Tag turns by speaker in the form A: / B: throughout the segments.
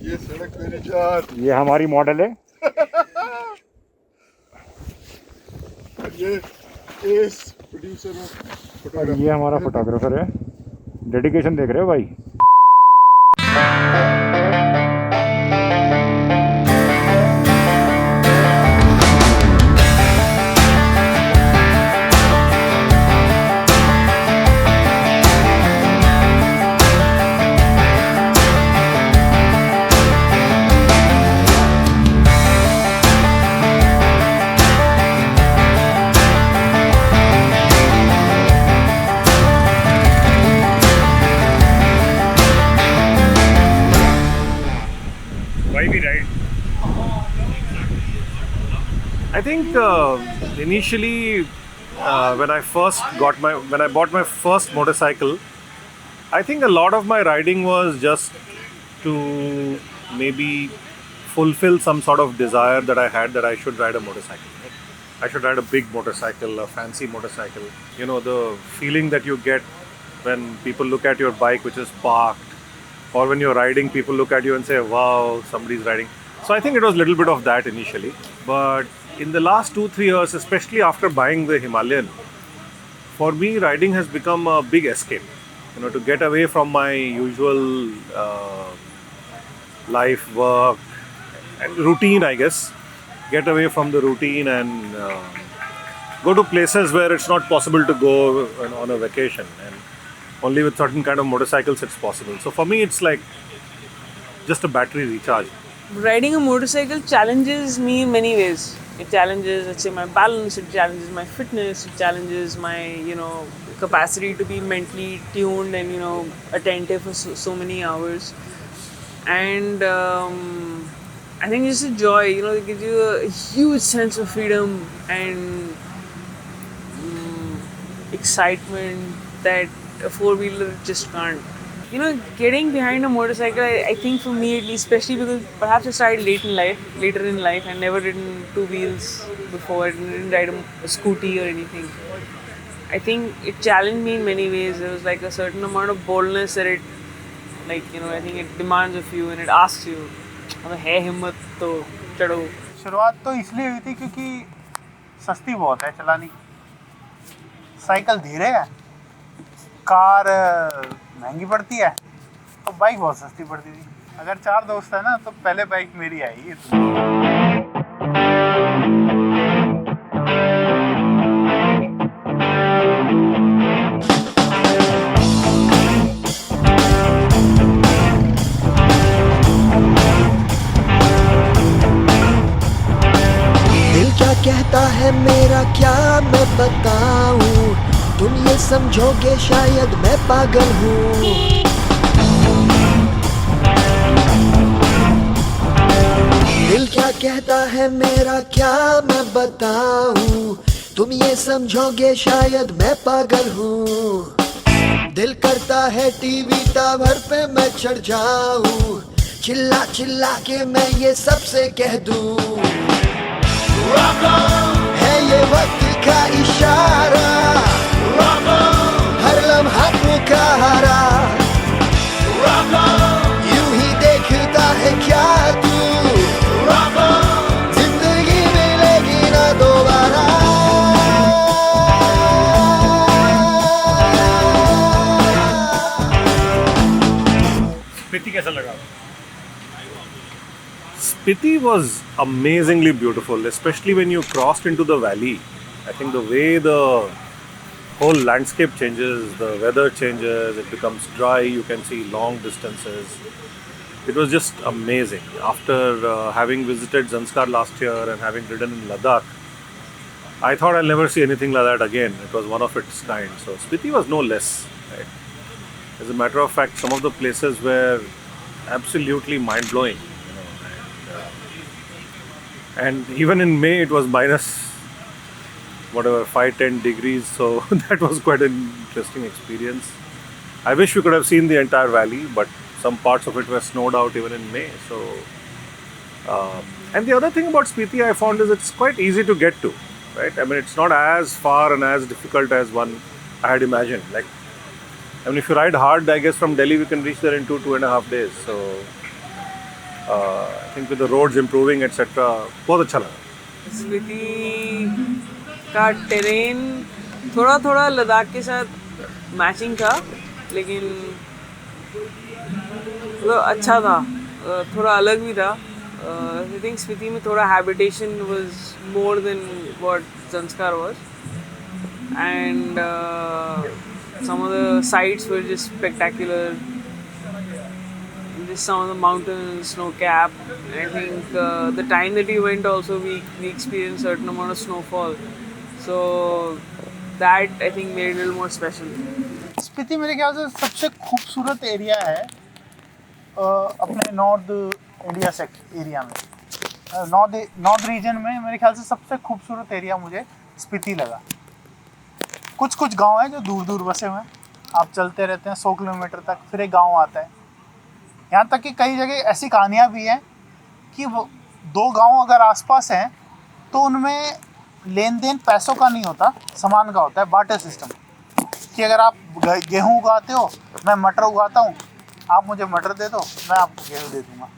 A: ये सड़क मेरी जान।
B: ये हमारी मॉडल है।
A: ये एस प्रोड्यूसर
B: और ये हमारा फोटोग्राफर है। डेडिकेशन देख रहे हो भाई। Why we ride? I think initially when I bought my first motorcycle, I think a lot of my riding was just to maybe fulfill some sort of desire that I had that I should ride a motorcycle. I should ride a big motorcycle, a fancy motorcycle. You know, the feeling that you get when people look at your bike which is parked, or when you're riding, people look at you and say, wow, somebody's riding. So I think it was a little bit of that initially. But in the last 2-3 years, especially after buying the Himalayan, for me, riding has become a big escape. You know, to get away from my usual life, work, and routine, I guess. Get away from the routine and go to places where it's not possible to go on a vacation. And only with certain kind of motorcycles it's possible. So for me, it's like just a battery recharge.
C: Riding a motorcycle challenges me in many ways. It challenges, let's say, my balance. It challenges my fitness. It challenges my, capacity to be mentally tuned and attentive for so many hours. And I think it's a joy. It gives you a huge sense of freedom and excitement that a four-wheeler just can't. Getting behind a motorcycle, I think for me at least, especially because perhaps I started later in life, I never ridden two wheels before, I didn't ride a scooty or anything. I think it challenged me in many ways. There was like a certain amount of boldness that it, I think it demands of you and it asks you, है हिम्मत तो चढ़ो.
D: शुरुआत तो इसलिए हुई थी क्योंकि सस्ती बहुत है चलानी. साइकिल धीरे है, कार महंगी पड़ती है, तो बाइक बहुत सस्ती पड़ती थी. अगर 4 दोस्त है ना तो पहले बाइक मेरी आई.
E: दिल क्या कहता है मेरा क्या मैं बताऊं, तुम ये समझोगे शायद मैं पागल हूँ. दिल क्या कहता है मेरा क्या मैं बताऊं, तुम ये समझोगे शायद मैं पागल हूँ. दिल करता है टीवी टावर पे मैं चढ़ जाऊं, चिल्ला चिल्ला के मैं ये सबसे कह दूं, है ये वक्त का इशारा, हर लम्हा पुकारा. यूं ही देखता है क्या तू, जिंदगी मिलेगी ना दोबारा.
B: Spiti कैसा लगा? Spiti was amazingly beautiful, especially when you crossed into the valley. I think the way the whole landscape changes, the weather changes, it becomes dry, you can see long distances. It was just amazing. After having visited Zanskar last year and having ridden in Ladakh, I thought I'll never see anything like that again. It was one of its kind. So Spiti was no less. Right? As a matter of fact, some of the places were absolutely mind-blowing. And even in May, it was minus 5-10 degrees. So that was quite an interesting experience. I wish we could have seen the entire valley, but some parts of it were snowed out even in May. So, and the other thing about Spiti I found is it's quite easy to get to. Right? I mean, it's not as far and as difficult as I had imagined. Like I mean, if you ride hard, I guess from Delhi we can reach there in 2.5 days. So I think with the roads improving, etc., बहुत अच्छा लगा.
C: स्पीति का terrain थोड़ा थोड़ा लद्दाख के साथ matching था, लेकिन मतलब अच्छा था, थोड़ा अलग भी था. आई थिंक स्पीति में थोड़ा habitation was more than what Zanskar was, and some of the sights were just spectacular. Just some of the mountains, snow cap. I think the time that we went also we experienced certain amount of snowfall. So that I think made it a little more special.
D: Spiti मेरे ख्याल से सबसे खूबसूरत area है अपने north India area में. North region में मेरे ख्याल से सबसे खूबसूरत एरिया मुझे स्पीति लगा. कुछ गांव हैं जो दूर दूर बसे हुए हैं, आप चलते रहते हैं 100 किलोमीटर तक, फिर एक गांव आता है. यहाँ तक कि कई जगह ऐसी कहानियाँ भी हैं कि वो 2 गांव अगर आसपास हैं तो उनमें लेन देन पैसों का नहीं होता, सामान का होता है, बार्टर सिस्टम. कि अगर आप गेहूँ उगाते हो, मैं मटर उगाता हूँ, आप मुझे मटर दे दो, मैं आपको गेहूँ दे दूँगा.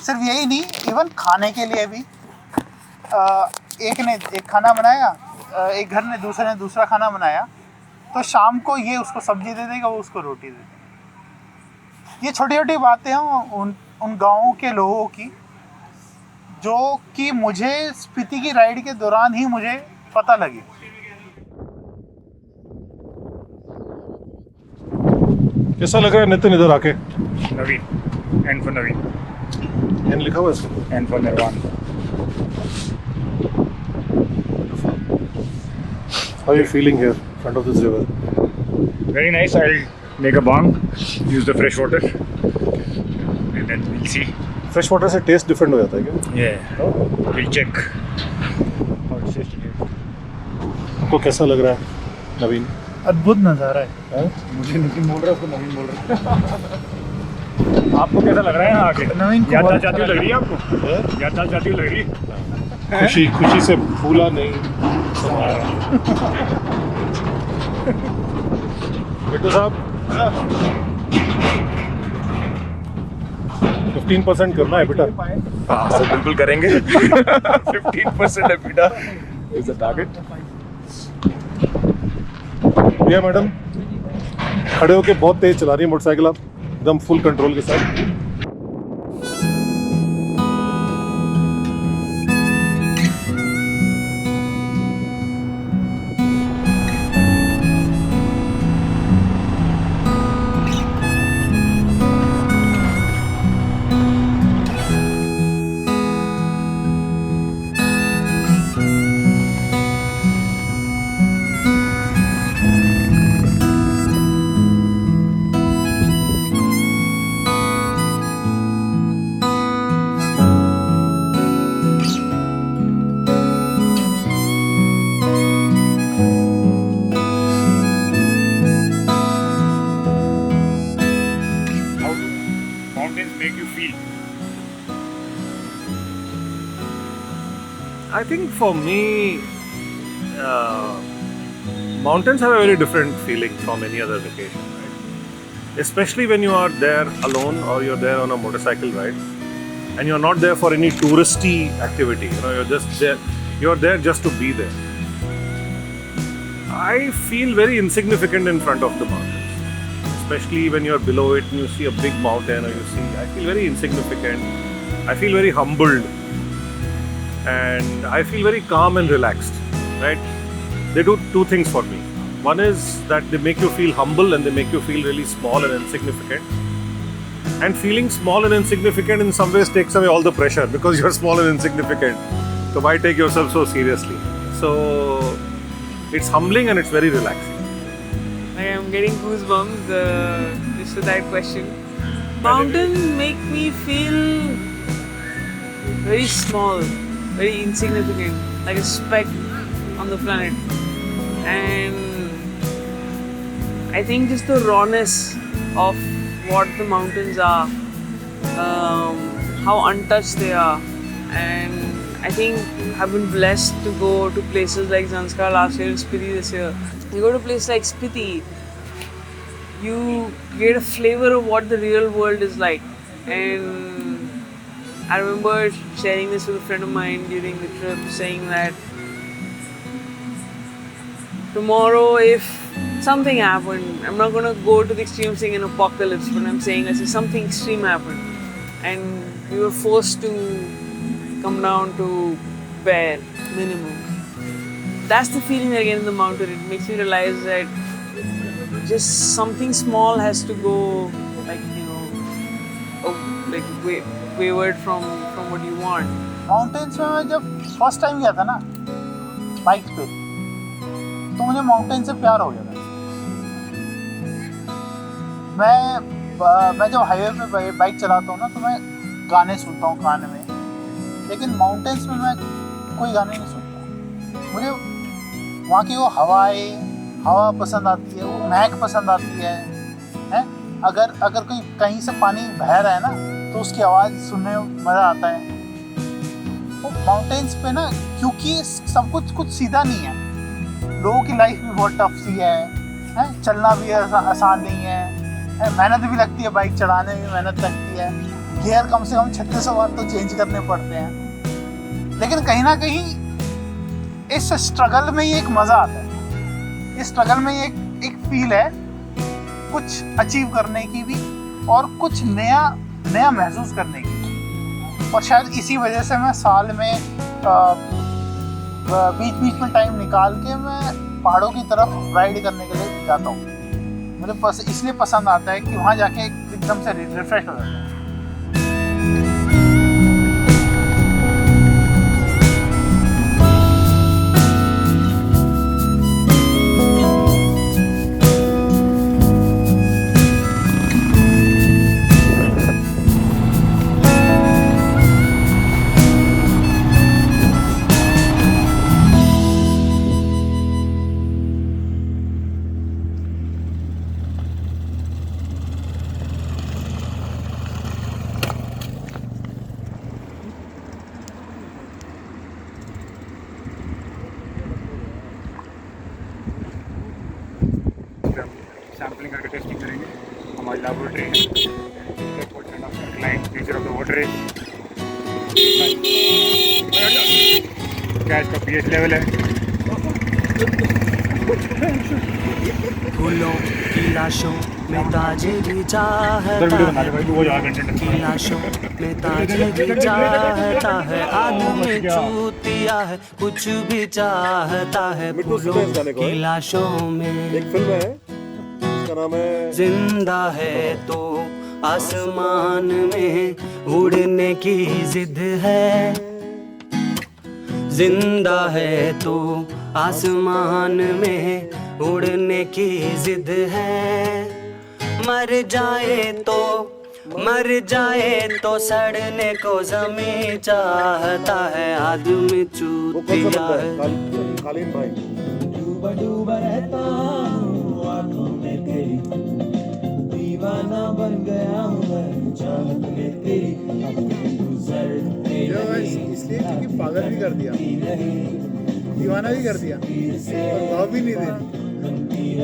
D: सिर्फ यही नहीं, इवन खाने के लिए भी एक ने एक खाना बनाया, एक घर ने दूसरा खाना बनाया, तो शाम को ये उसको सब्जी दे देगा, वो उसको रोटी दे देगा. ये छोटी छोटी बातें हैं उन गाँवों के लोगों की, जो कि मुझे स्पीति की राइड के दौरान ही मुझे पता लगी.
B: कैसा लग रहा है नितिन इधर आके?
F: नवीन, एंड फॉर नवीन,
B: एन लिखा हुआ है इसमें,
F: एंड फॉर निर्वाण.
B: How are you feeling here in front of this river?
F: Very nice. I'll make a bong, use the fresh water, and then we'll see.
B: Fresh water से taste different हो जाता है क्या?
F: Yeah, we'll check how it tastes.
B: आपको कैसा लग रहा है नवीन?
D: अद्भुत नज़ारा है.
F: मुझे नितिन बोल रहा है, उसको नवीन बोल रहा है. आपको कैसा लग रहा है यहाँ आके?
D: नवीन को
F: यात्रा
D: बहुत
F: जाती हुई लग रही है आपको? यात्रा जाती हुई लग रही है?
B: खुशी से फूला नहीं. बिट्टू साहब 15% करना है बेटा.
F: हाँ, बिल्कुल करेंगे. 15% है बेटा. Is the target?
B: Priya madam खड़े होके बहुत तेज चला रही है मोटरसाइकिल, आप एकदम फुल कंट्रोल के साथ.
F: How do mountains make you feel?
B: I think for me, mountains have a very different feeling from any other vacation, right? Especially when you are there alone or you're there on a motorcycle ride and you're not there for any touristy activity. You know, you're just there. You're there just to be there. I feel very insignificant in front of the mountains, especially when you're below it and you see a big mountain or you see. I feel very insignificant. I feel very humbled. And I feel very calm and relaxed, right? They do 2 things for me. One is that they make you feel humble and they make you feel really small and insignificant. And feeling small and insignificant in some ways takes away all the pressure because you're small and insignificant. So why take yourself so seriously? So it's humbling and it's very relaxing.
C: I am getting goosebumps just with that question. Mountains make me feel very small, very insignificant, like a speck on the planet. And I think just the rawness of what the mountains are, how untouched they are, and I think I've been blessed to go to places like Zanskar last year and Spiti this year. You go to a place like Spiti, you get a flavor of what the real world is like. And I remember sharing this with a friend of mine during the trip, saying that tomorrow, if something happened, I'm not gonna go to the extreme saying an apocalypse, but I'm saying, let's say something extreme happened, and we were forced to come down to bare minimum. That's the feeling I get in the mountain. It makes me realize that just something small has to go, like, you know, wayward from what you want.
D: Mountains में मैं जब first time गया था ना bike पे, तो मुझे mountain से प्यार हो गया था। मैं जब हाईवे पे बाइक चलाता हूँ ना, तो मैं गाने सुनता हूँ कान में, लेकिन माउंटेन्स में मैं कोई गाने नहीं सुनता। मुझे वहाँ की वो हवा पसंद आती है, वो महक पसंद आती है, हैं? अगर कोई कहीं से पानी बह रहा है ना, तो उसकी आवाज़ सुनने में मज़ा आता है। तो माउंटेन्स पे ना, क्योंकि सब कुछ सीधा नहीं है, लोगों की लाइफ भी बहुत टफ सी है, चलना भी आसान नहीं है, मेहनत भी लगती है, बाइक चलाने में मेहनत लगती है, गियर कम से कम 3600 बार तो चेंज करने पड़ते हैं। लेकिन कहीं ना कहीं इस स्ट्रगल में ही एक मज़ा आता है, इस स्ट्रगल में एक फील है कुछ अचीव करने की भी, और कुछ नया महसूस करने की। और शायद इसी वजह से मैं साल में बीच में टाइम निकाल के मैं पहाड़ों की तरफ राइड करने के लिए जाता हूँ। मुझे इसलिए पसंद आता है कि वहाँ जाके एकदम से रिफ्रेश हो जाता है।
F: सैम्पलिंग करके टेस्टिंग करेंगे। हमारी लैबोरेटरी है, what kind of alkaline nature of the water is, क्या इसका pH लेवल है।
G: फूलों की लाशों में ताजगी चाहता है, की लाशों में ताजगी चाहता है, आदमी चूतिया है, कुछ भी चाहता है। फूलों की लाशों में
A: एक फिल्म है, उसका नाम है
G: जिंदा है तो आसमान में उड़ने की जिद है, जिंदा है तो आसमान में उड़ने की जिद है। मर जाए तो सड़ने को ज़मीं चाहता है, आदमी चूतिया है।
A: कालीन भाई।
H: डूबा डूबा रहता हूँ आँखों में तेरी, दीवाना बन गया हूँ मैं चाहत में तेरी, अपने गुजरते
D: इसलिए क्योंकि पागल भी कर दिया, दीवाना भी कर दिया, और भाव भी नहीं दे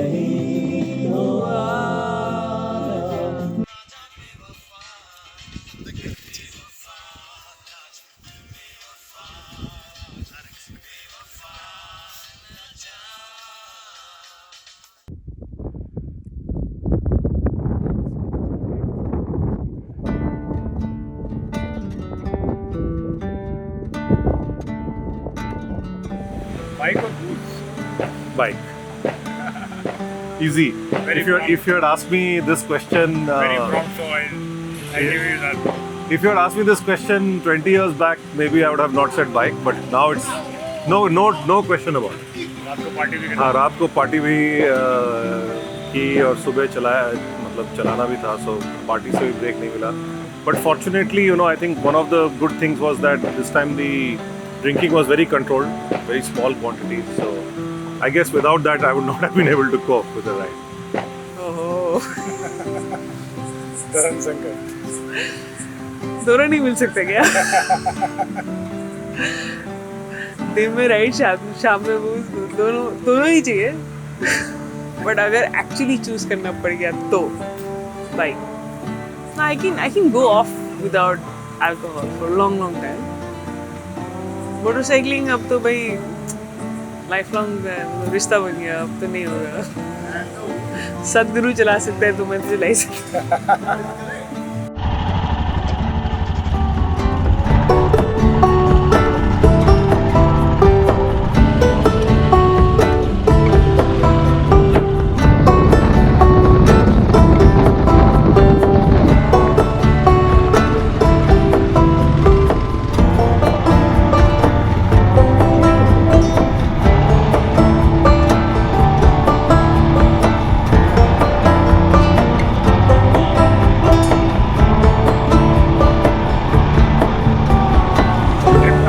D: रही।
F: बाइक और boots?
B: Bike. Easy. If you had asked me this question,
F: Very prompt, so I give you that.
B: if you had asked me this question 20 years back, maybe I would have not said bike, but now it's no question about it.
F: रात को party भी
B: हाँ, रात को party भी की और सुबह चलाना भी था, so पार्टी से भी ब्रेक नहीं मिला. But fortunately, I think one of the good things was that this time the drinking was very controlled, very small quantities. So I guess without that, I would not have been able to cope with the ride.
C: Oh.
F: तरन संकर
C: दोनों नहीं मिल सकते क्या? दिन में ride, शाम में boost, दोनों ही चाहिए। But अगर actually choose करना पड़ गया तो bike. I can go off without alcohol for a long time. Motorcycling अब तो भाई lifelong रिश्ता बन गया, अब तो नहीं होगा. सदगुरु चला सकता है तो मैं तो चला ही सकता.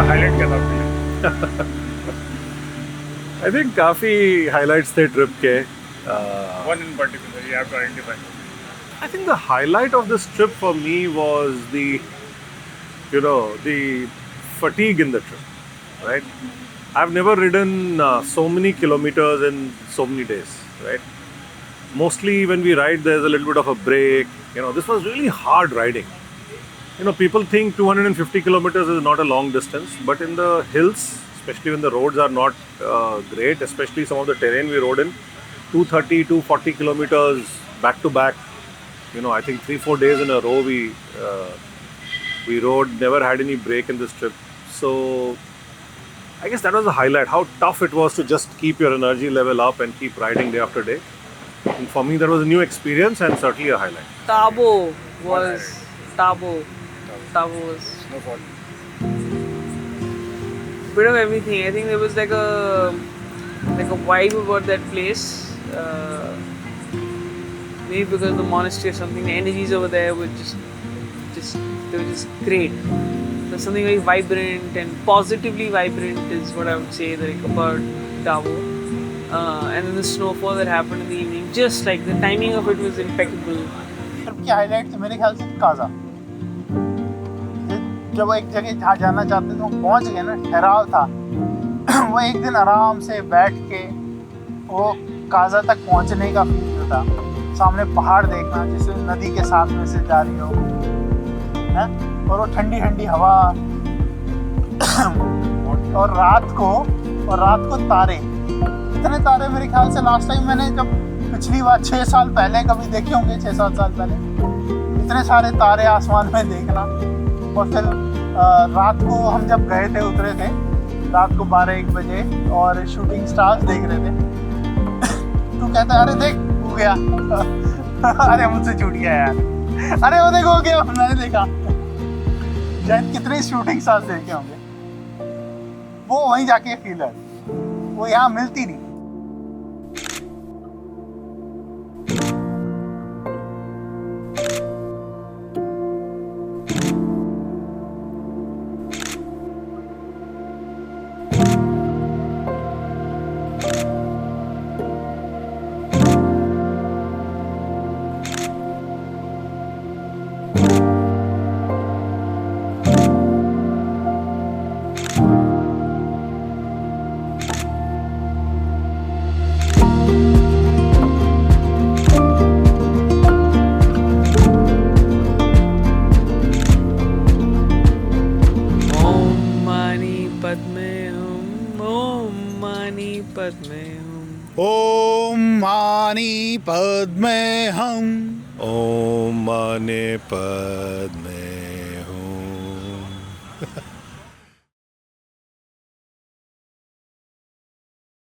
F: हाईलाइट क्या था आपके लिए?
B: I think काफ़ी highlights थे trip के.
F: One in particular, you have to identify.
B: I think the highlight of this trip for me was the fatigue in the trip, right? I've never ridden so many kilometers in so many days, right? Mostly when we ride, there's a little bit of a break. This was really hard riding. People think 250 kilometers is not a long distance, but in the hills, especially when the roads are not great, especially some of the terrain we rode in, 230, 240 kilometers back to back. I think 3-4 days in a row we rode, never had any break in this trip. So I guess that was the highlight, how tough it was to just keep your energy level up and keep riding day after day. And for me, that was a new experience and certainly a highlight.
C: Tabo was
F: Snowfall.
C: bit of everything. I think there was like a vibe about that place. Maybe because the monastery or something, the energies over there were they were just great. There's something very vibrant and positively vibrant is what I would say about Tabo. And then the snowfall that happened in the evening, just like the timing of it was impeccable.
D: Trip की highlight थी मेरे ख्याल से काजा. जब वो एक जगह जहाँ जाना चाहते थे वो पहुँच गए ना, ठहराव था. वो एक दिन आराम से बैठ के वो काजा तक पहुँचने का फील था. सामने पहाड़ देखना जिसे नदी के साथ में से जा रही हो, है, और वो ठंडी ठंडी हवा और रात को तारे. इतने तारे मेरे ख्याल से लास्ट टाइम मैंने जब पिछली बार 6 साल पहले कभी देखे होंगे, 6-7 साल पहले, इतने सारे तारे आसमान में देखना. और फिर रात को हम जब गए थे, उतरे थे रात को 12-1 बजे और शूटिंग स्टार्स देख रहे थे. तू कहता अरे देख हो गया. अरे मुझसे छूट गया यार. अरे वो देखो हो गया, मैंने देखा. शायद कितने शूटिंग स्टार्स देखे होंगे. वो वहीं जाके फील है, वो यहाँ मिलती नहीं.
I: ओम मानी पद्मे हम.
B: Om Mane Padme Hum.